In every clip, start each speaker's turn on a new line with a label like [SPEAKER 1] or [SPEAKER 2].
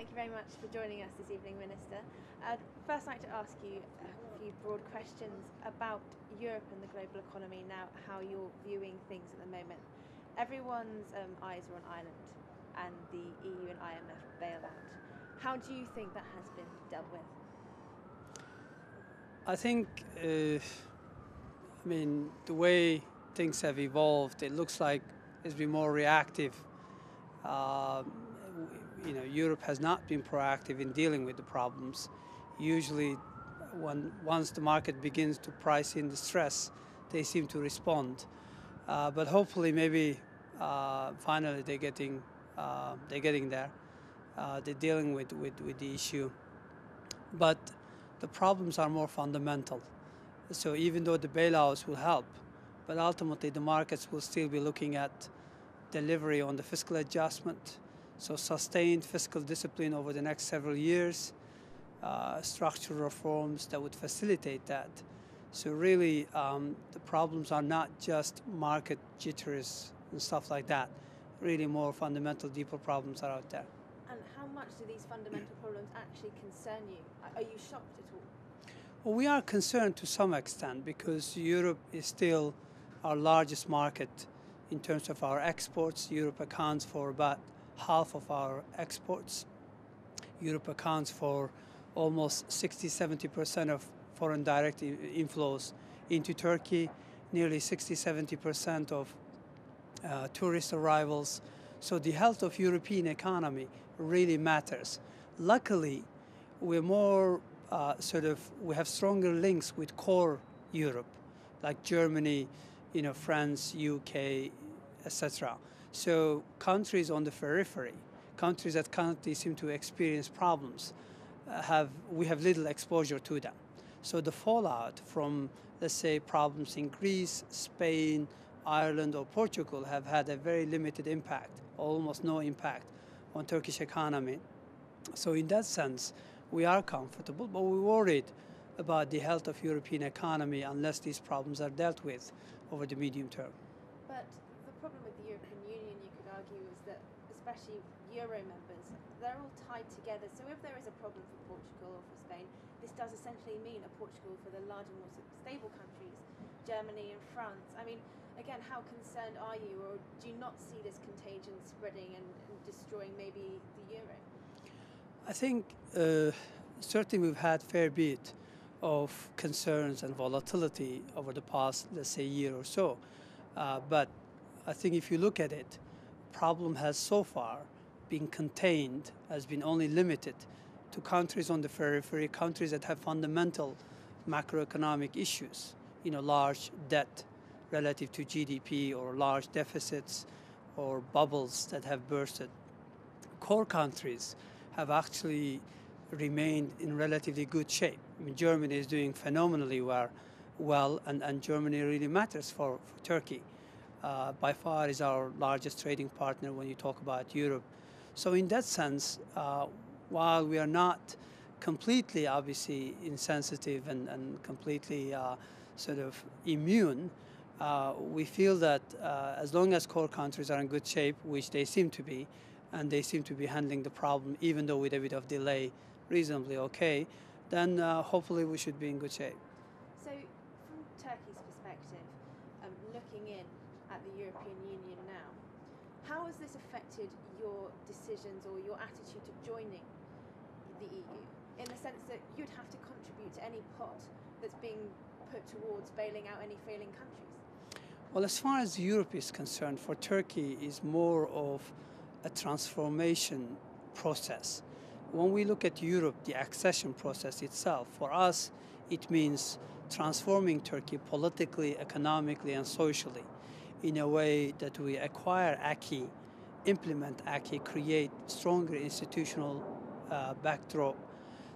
[SPEAKER 1] Thank you very much for joining us this evening, Minister. I'd first like to ask you a few broad questions about Europe and the global economy now, how you're viewing things at the moment. Everyone's eyes are on Ireland and the EU and IMF bailout. How do you think that has been dealt with?
[SPEAKER 2] I think, the way things have evolved, it looks like it's been more reactive. Europe has not been proactive in dealing with the problems. Usually, once the market begins to price in the stress, they seem to respond. But hopefully, maybe finally they're getting there. They're dealing with the issue, but the problems are more fundamental. So even though the bailouts will help, but ultimately the markets will still be looking at delivery on the fiscal adjustment, so sustained fiscal discipline over the next several years, structural reforms that would facilitate that. So really, the problems are not just market jitters and stuff like that. Really more fundamental, deeper problems are out there.
[SPEAKER 1] And how much do these fundamental problems actually concern you? Are you shocked at all?
[SPEAKER 2] Well, we are concerned to some extent because Europe is still our largest market in terms of our exports. Europe accounts for about half of our exports. Europe accounts for almost 60-70% of foreign direct inflows into Turkey, nearly 60-70% of tourist arrivals. So the health of European economy really matters. Luckily, we're more we have stronger links with core Europe, like Germany, France, UK, etc. So countries on the periphery, countries that currently seem to experience problems, we have little exposure to them. So the fallout from, let's say, problems in Greece, Spain, Ireland, or Portugal have had a very limited impact, almost no impact on Turkish economy. So in that sense, we are comfortable, but we're worried about the health of European economy unless these problems are dealt with over the medium term.
[SPEAKER 1] But the problem with the European Union, you could argue, is that especially Euro members, they're all tied together. So if there is a problem for Portugal or for Spain, this does essentially mean a Portugal for the larger, more stable countries, Germany and France. I mean, again, how concerned are you, or do you not see this contagion spreading and destroying maybe the euro?
[SPEAKER 2] I think certainly we've had a fair bit of concerns and volatility over the past, let's say, year or so. But I think if you look at it, problem has so far been contained, has been only limited to countries on the periphery, countries that have fundamental macroeconomic issues, large debt relative to GDP or large deficits or bubbles that have bursted. Core countries have actually remained in relatively good shape. I mean, Germany is doing phenomenally well, and Germany really matters for Turkey. By far is our largest trading partner when you talk about Europe. So in that sense, while we are not completely, obviously, insensitive and completely immune, we feel that as long as core countries are in good shape, which they seem to be, and they seem to be handling the problem, even though with a bit of delay, reasonably okay, then hopefully we should be in good shape.
[SPEAKER 1] So from Turkey's perspective, looking in at the European Union now, how has this affected your decisions or your attitude to joining the EU, in the sense that you'd have to contribute to any pot that's being put towards bailing out any failing countries?
[SPEAKER 2] Well, as far as Europe is concerned, for Turkey is more of a transformation process. When we look at Europe, the accession process itself, for us, it means transforming Turkey politically, economically, and socially in a way that we acquire acquis, implement acquis, create stronger institutional backdrop.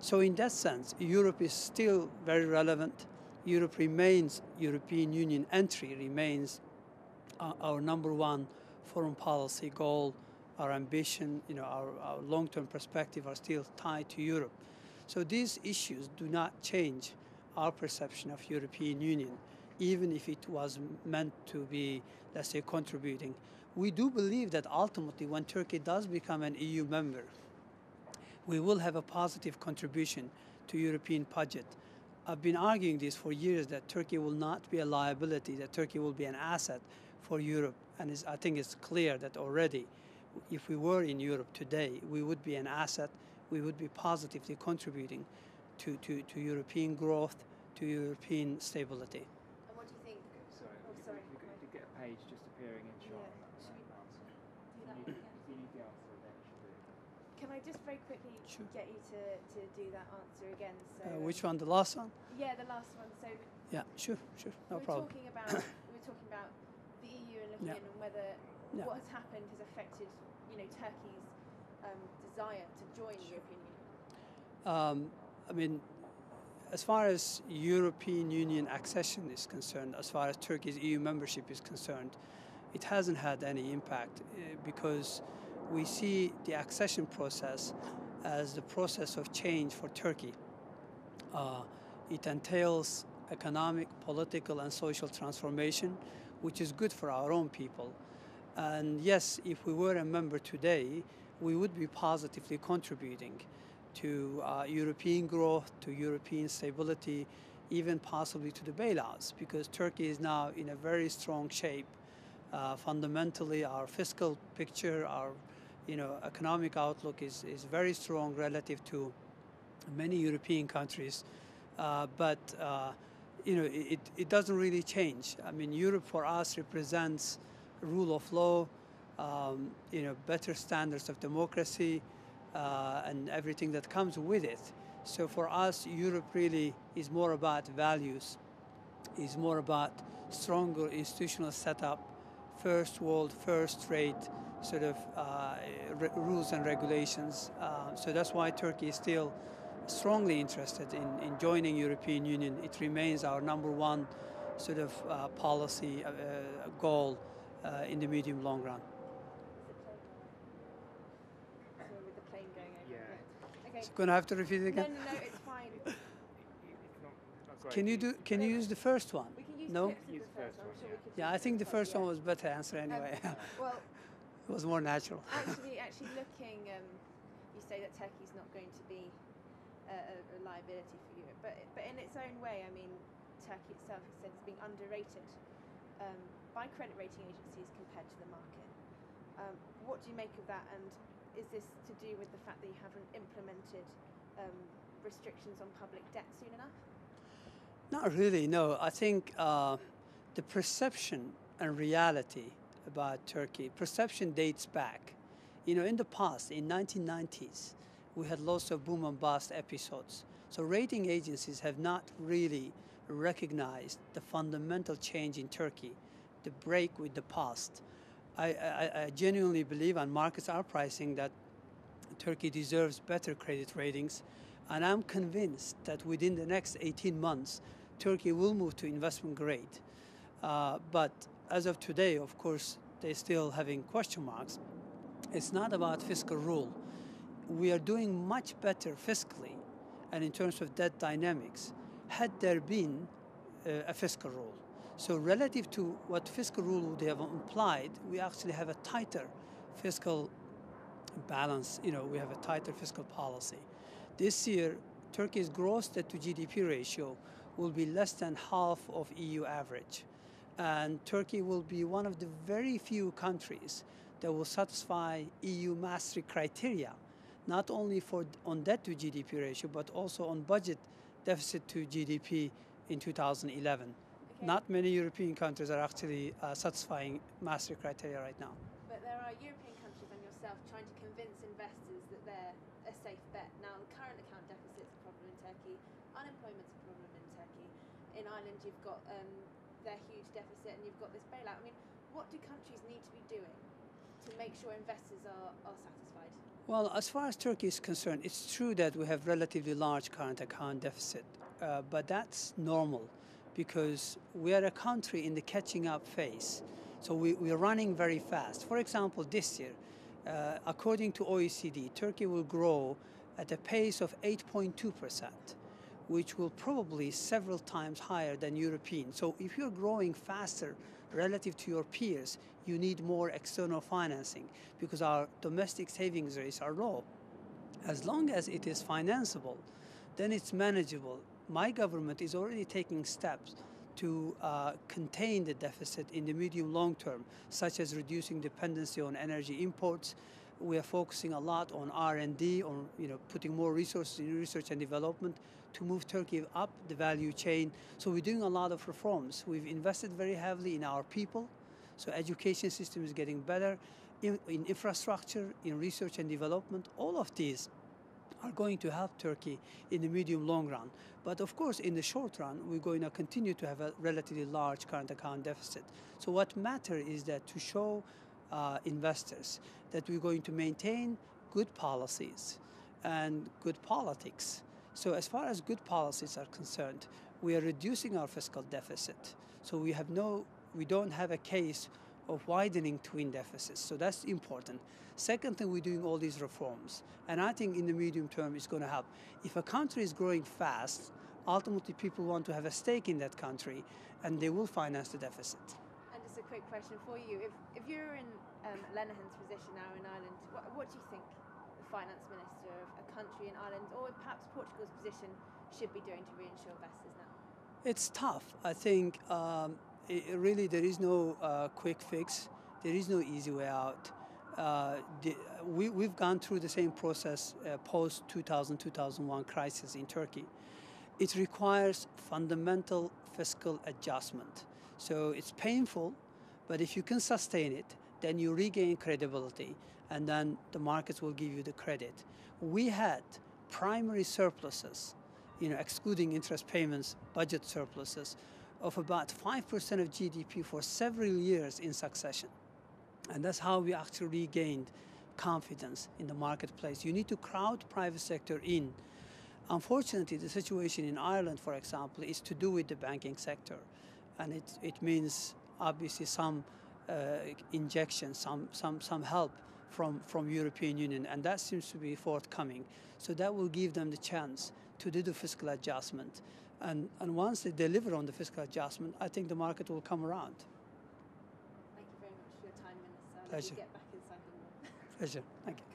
[SPEAKER 2] So in that sense, Europe is still very relevant. Europe remains, European Union entry remains our number one foreign policy goal. Our ambition, our long-term perspective are still tied to Europe. So these issues do not change our perception of European Union, even if it was meant to be, let's say, contributing. We do believe that ultimately when Turkey does become an EU member, we will have a positive contribution to European budget. I've been arguing this for years, that Turkey will not be a liability, that Turkey will be an asset for Europe. And I think it's clear that already, if we were in Europe today, we would be an asset, we would be positively contributing to European growth, to European stability.
[SPEAKER 1] And what do you think?
[SPEAKER 3] Sorry,
[SPEAKER 1] Oh, sorry.
[SPEAKER 3] we could get a page just appearing in shot
[SPEAKER 1] Yeah.
[SPEAKER 3] on that
[SPEAKER 1] Should we
[SPEAKER 3] answer.
[SPEAKER 1] do that
[SPEAKER 3] You
[SPEAKER 1] one
[SPEAKER 3] need
[SPEAKER 1] again?
[SPEAKER 3] the answer eventually.
[SPEAKER 1] Can I just very quickly
[SPEAKER 2] Sure.
[SPEAKER 1] get you to do that answer again? So
[SPEAKER 2] Which one, the last one?
[SPEAKER 1] Yeah, the last one. So
[SPEAKER 2] Yeah, sure, no
[SPEAKER 1] we're
[SPEAKER 2] problem.
[SPEAKER 1] talking about the EU and looking
[SPEAKER 2] Yeah.
[SPEAKER 1] in and whether
[SPEAKER 2] Yeah.
[SPEAKER 1] what has happened has affected, Turkey's desire to join the European Union.
[SPEAKER 2] I mean, as far as European Union accession is concerned, as far as Turkey's EU membership is concerned, it hasn't had any impact because we see the accession process as the process of change for Turkey. It entails economic, political, and social transformation, which is good for our own people. And yes, if we were a member today, we would be positively contributing to European growth, to European stability, even possibly to the bailouts, because Turkey is now in a very strong shape. Fundamentally, our fiscal picture, our economic outlook is very strong relative to many European countries. It doesn't really change. I mean, Europe for us represents rule of law, better standards of democracy, and everything that comes with it. So for us, Europe really is more about values, is more about stronger institutional setup, first world, first rate sort of rules and regulations. So that's why Turkey is still strongly interested in joining European Union. It remains our number one sort of policy goal in the medium long run.
[SPEAKER 1] With the plane going over.
[SPEAKER 3] Yeah.
[SPEAKER 1] Okay.
[SPEAKER 2] So going to have to repeat it again.
[SPEAKER 1] No, it's fine.
[SPEAKER 3] It's not great.
[SPEAKER 2] Can you use the first one?
[SPEAKER 1] We can use
[SPEAKER 2] No?
[SPEAKER 1] clips of
[SPEAKER 3] Use
[SPEAKER 1] the
[SPEAKER 3] the
[SPEAKER 1] first
[SPEAKER 3] first
[SPEAKER 1] one.
[SPEAKER 3] one,
[SPEAKER 1] Sure, we
[SPEAKER 3] yeah.
[SPEAKER 1] could
[SPEAKER 2] Yeah,
[SPEAKER 1] use
[SPEAKER 2] I think the first
[SPEAKER 1] yeah.
[SPEAKER 2] one was better answer anyway.
[SPEAKER 1] Well,
[SPEAKER 2] It was more natural.
[SPEAKER 1] actually looking, you say that Turkey's not going to be a liability for Europe, but in its own way, I mean, Turkey itself has said it's being underrated by credit rating agencies compared to the market. What do you make of that, and is this to do with the fact that you haven't implemented restrictions on public debt soon enough?
[SPEAKER 2] Not really, no. I think the perception and reality about Turkey, perception dates back. In the past, in 1990s, we had lots of boom and bust episodes. So rating agencies have not really recognized the fundamental change in Turkey, the break with the past. I genuinely believe, and markets are pricing, that Turkey deserves better credit ratings. And I'm convinced that within the next 18 months, Turkey will move to investment grade. But as of today, of course, they're still having question marks. It's not about fiscal rule. We are doing much better fiscally and in terms of debt dynamics had there been a fiscal rule. So relative to what fiscal rule would have implied, we actually have a tighter fiscal balance. We have a tighter fiscal policy. This year, Turkey's gross debt to GDP ratio will be less than half of EU average. And Turkey will be one of the very few countries that will satisfy EU Maastricht criteria, not only on debt to GDP ratio, but also on budget deficit to GDP in 2011.
[SPEAKER 1] Okay.
[SPEAKER 2] Not many European countries are actually satisfying Maastricht criteria right now.
[SPEAKER 1] But there are European countries and yourself trying to convince investors that they're a safe bet. Now, the current account deficit's a problem in Turkey, unemployment's a problem in Turkey. In Ireland, you've got their huge deficit and you've got this bailout. I mean, what do countries need to be doing to make sure investors are satisfied?
[SPEAKER 2] Well, as far as Turkey is concerned, it's true that we have relatively large current account deficit, but that's normal because we are a country in the catching up phase. So we're running very fast. For example, this year, according to OECD, Turkey will grow at a pace of 8.2%, which will probably several times higher than European. So if you're growing faster relative to your peers, you need more external financing because our domestic savings rates are low. As long as it is financeable, then it's manageable. My government is already taking steps to contain the deficit in the medium long term, such as reducing dependency on energy imports. We are focusing a lot on R&D, on putting more resources in research and development to move Turkey up the value chain. So we're doing a lot of reforms. We've invested very heavily in our people, so education system is getting better, in infrastructure, in research and development. All of these are going to help Turkey in the medium long run. But of course, in the short run, we're going to continue to have a relatively large current account deficit. So what matters is that to show investors that we're going to maintain good policies and good politics. So as far as good policies are concerned, we are reducing our fiscal deficit. So we don't have a case of widening twin deficits. So that's important. Second thing, we're doing all these reforms. And I think in the medium term, it's going to help. If a country is growing fast, ultimately people want to have a stake in that country, and they will finance the deficit.
[SPEAKER 1] And just a quick question for you. If you're in Lenihan's position now in Ireland, what do you think the finance minister of a country in Ireland, or perhaps Portugal's position, should be doing to reinsure investors now?
[SPEAKER 2] It's tough. I think really there is no quick fix. There is no easy way out. We've gone through the same process post-2000-2001 crisis in Turkey. It requires fundamental fiscal adjustment. So it's painful, but if you can sustain it, then you regain credibility, and then the markets will give you the credit. We had primary surpluses, excluding interest payments, budget surpluses, of about 5% of GDP for several years in succession. And that's how we actually regained confidence in the marketplace. You need to crowd private sector in. Unfortunately, the situation in Ireland, for example, is to do with the banking sector. And it means obviously some injection, some help from European Union, and that seems to be forthcoming. So that will give them the chance to do the fiscal adjustment. And once they deliver on the fiscal adjustment, I think the market will come around.
[SPEAKER 1] Thank you very much for your time, Minister.
[SPEAKER 2] Pleasure.
[SPEAKER 1] Get back inside the room.
[SPEAKER 2] Pleasure. Thank you.